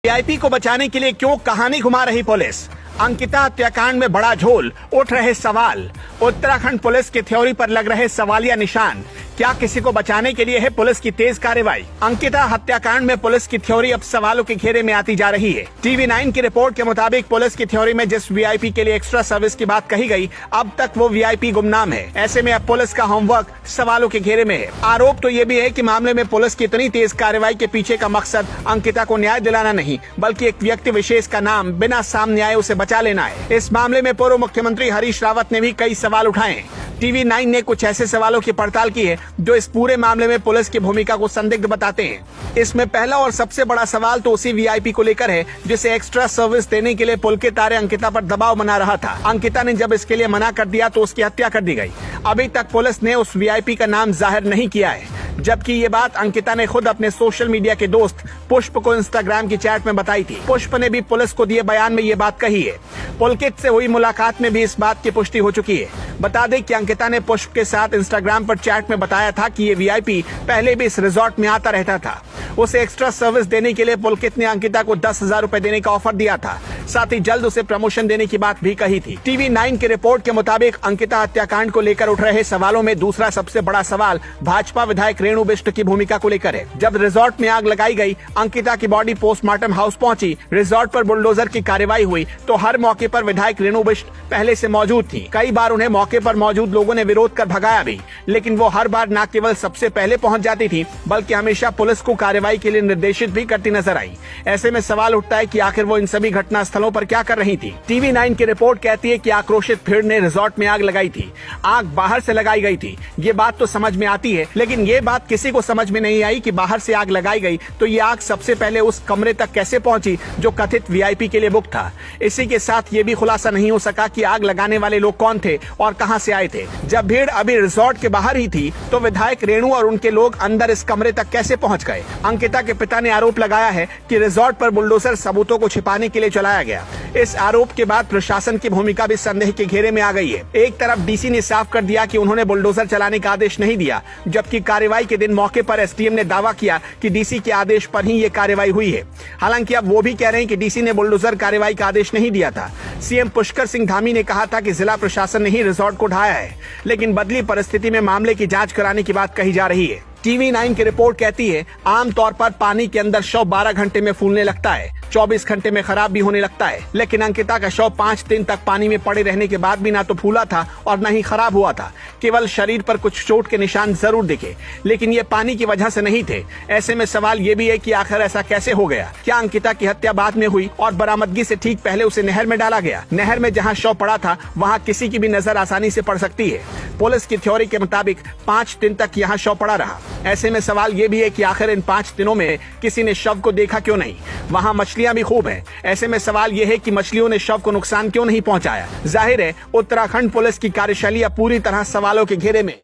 VIP को बचाने के लिए क्यों कहानी घुमा रही पुलिस? अंकिता हत्याकांड में बड़ा झोल, उठ रहे सवाल। उत्तराखंड पुलिस की थ्योरी पर लग रहे सवालिया निशान। क्या किसी को बचाने के लिए है पुलिस की तेज कार्रवाई? अंकिता हत्याकांड में पुलिस की थ्योरी अब सवालों के घेरे में आती जा रही है। TV9 की रिपोर्ट के मुताबिक पुलिस की थ्योरी में जिस वीआईपी के लिए एक्स्ट्रा सर्विस की बात कही गई, अब तक वो वीआईपी गुमनाम है। ऐसे में अब पुलिस का होमवर्क सवालों के घेरे में है। आरोप तो ये भी है कि मामले में पुलिस की इतनी तेज कार्रवाई के पीछे का मकसद अंकिता को न्याय दिलाना नहीं, बल्कि एक व्यक्ति विशेष का नाम बिना सामने आए उसे बचा लेना है। इस मामले में पूर्व मुख्यमंत्री हरीश रावत ने भी कई सवाल उठाए। TV9 ने कुछ ऐसे सवालों की पड़ताल की है जो इस पूरे मामले में पुलिस की भूमिका को संदिग्ध बताते हैं। इसमें पहला और सबसे बड़ा सवाल तो उसी वीआईपी को लेकर है जिसे एक्स्ट्रा सर्विस देने के लिए पुलकित तारे अंकिता पर दबाव बना रहा था। अंकिता ने जब इसके लिए मना कर दिया तो उसकी हत्या कर दी गई। अभी तक पुलिस ने उस वीआईपी का नाम जाहिर नहीं किया है, जबकि ये बात अंकिता ने खुद अपने सोशल मीडिया के दोस्त पुष्प को इंस्टाग्राम की चैट में बताई थी। पुष्प ने भी पुलिस को दिए बयान में ये बात कही है। पुलकित से हुई मुलाकात में भी इस बात की पुष्टि हो चुकी है। बता दें कि अंकिता ने पुष्प के साथ इंस्टाग्राम पर चैट में बताया था कि ये वीआईपी पहले भी इस रिजॉर्ट में आता रहता था। उसे एक्स्ट्रा सर्विस देने के लिए पुलकित ने अंकिता को 10,000 रुपए देने का ऑफर दिया था। साथ ही जल्द उसे प्रमोशन देने की बात भी कही थी। TV9 की रिपोर्ट के मुताबिक अंकिता हत्याकांड को लेकर उठ रहे सवालों में दूसरा सबसे बड़ा सवाल भाजपा विधायक रेणु बिष्ट की भूमिका को लेकर है। जब रिजॉर्ट में आग लगाई गई, अंकिता की बॉडी पोस्टमार्टम हाउस पहुंची, रिजॉर्ट पर बुलडोजर की कार्रवाई हुई, तो हर मौके पर विधायक रेणु बिष्ट पहले से मौजूद थी। कई बार उन्हें मौके पर मौजूद लोगों ने विरोध कर भगाया भी, लेकिन वो हर बार न केवल सबसे पहले पहुंच जाती थी, बल्कि हमेशा पुलिस को कार्रवाई के लिए निर्देशित भी करती नजर आई। ऐसे में सवाल उठता है कि आखिर वो इन सभी घटना स्थलों पर क्या कर रही थी? TV9 की रिपोर्ट कहती है कि आक्रोशित भीड़ ने रिजॉर्ट में आग लगाई थी। आग बाहर से लगाई गई थी, ये बात तो समझ में आती है, लेकिन ये बात किसी को समझ में नहीं आई कि बाहर से आग लगाई गई तो ये आग सबसे पहले उस कमरे तक कैसे पहुंची जो कथित वीआईपी के लिए बुक था। इसी के साथ ये भी खुलासा नहीं हो सका कि आग लगाने वाले लोग कौन थे और कहां से आए थे। जब भीड़ अभी रिजॉर्ट के बाहर ही थी तो विधायक रेणु और उनके लोग अंदर इस कमरे तक कैसे पहुंच गए? अंकिता के पिता ने आरोप लगाया है कि रिजॉर्ट पर बुलडोजर सबूतों को छिपाने के लिए चलाया गया। इस आरोप के बाद प्रशासन की भूमिका भी संदेह के घेरे में आ गई है। एक तरफ डीसी ने साफ कर दिया कि उन्होंने बुलडोजर चलाने का आदेश नहीं दिया, जबकि कार्रवाई के दिन मौके पर एसडीएम ने दावा किया कि डीसी के आदेश पर ही ये कार्रवाई हुई है। हालांकि अब वो भी कह रहे हैं कि डीसी ने बुलडोजर कार्रवाई का आदेश नहीं दिया था। सीएम पुष्कर सिंह धामी ने कहा था कि जिला प्रशासन ने ही रिजॉर्ट को ढाया है, लेकिन बदली परिस्थिति में मामले की जांच कराने की बात कही जा रही है। TV9 की रिपोर्ट कहती है आमतौर पर पानी के अंदर शव 12 घंटे में फूलने लगता है, 24 घंटे में खराब भी होने लगता है, लेकिन अंकिता का शव 5 दिन तक पानी में पड़े रहने के बाद भी ना तो फूला था और न ही खराब हुआ था। केवल शरीर पर कुछ चोट के निशान जरूर दिखे, लेकिन ये पानी की वजह से नहीं थे। ऐसे में सवाल ये भी है कि आखिर ऐसा कैसे हो गया? क्या अंकिता की हत्या बाद में हुई और बरामदगी से ठीक पहले उसे नहर में डाला गया? नहर में जहाँ शव पड़ा था वहाँ किसी की भी नजर आसानी से पड़ सकती है। पुलिस की थ्योरी के मुताबिक 5 दिन तक यहाँ शव पड़ा रहा। ऐसे में सवाल ये भी है कि आखिर इन 5 दिनों में किसी ने शव को देखा क्यों नहीं? वहाँ मछलियां भी खूब हैं। ऐसे में सवाल ये है कि मछलियों ने शव को नुकसान क्यों नहीं पहुंचाया? जाहिर है उत्तराखंड पुलिस की कार्यशैली अब पूरी तरह सवालों के घेरे में।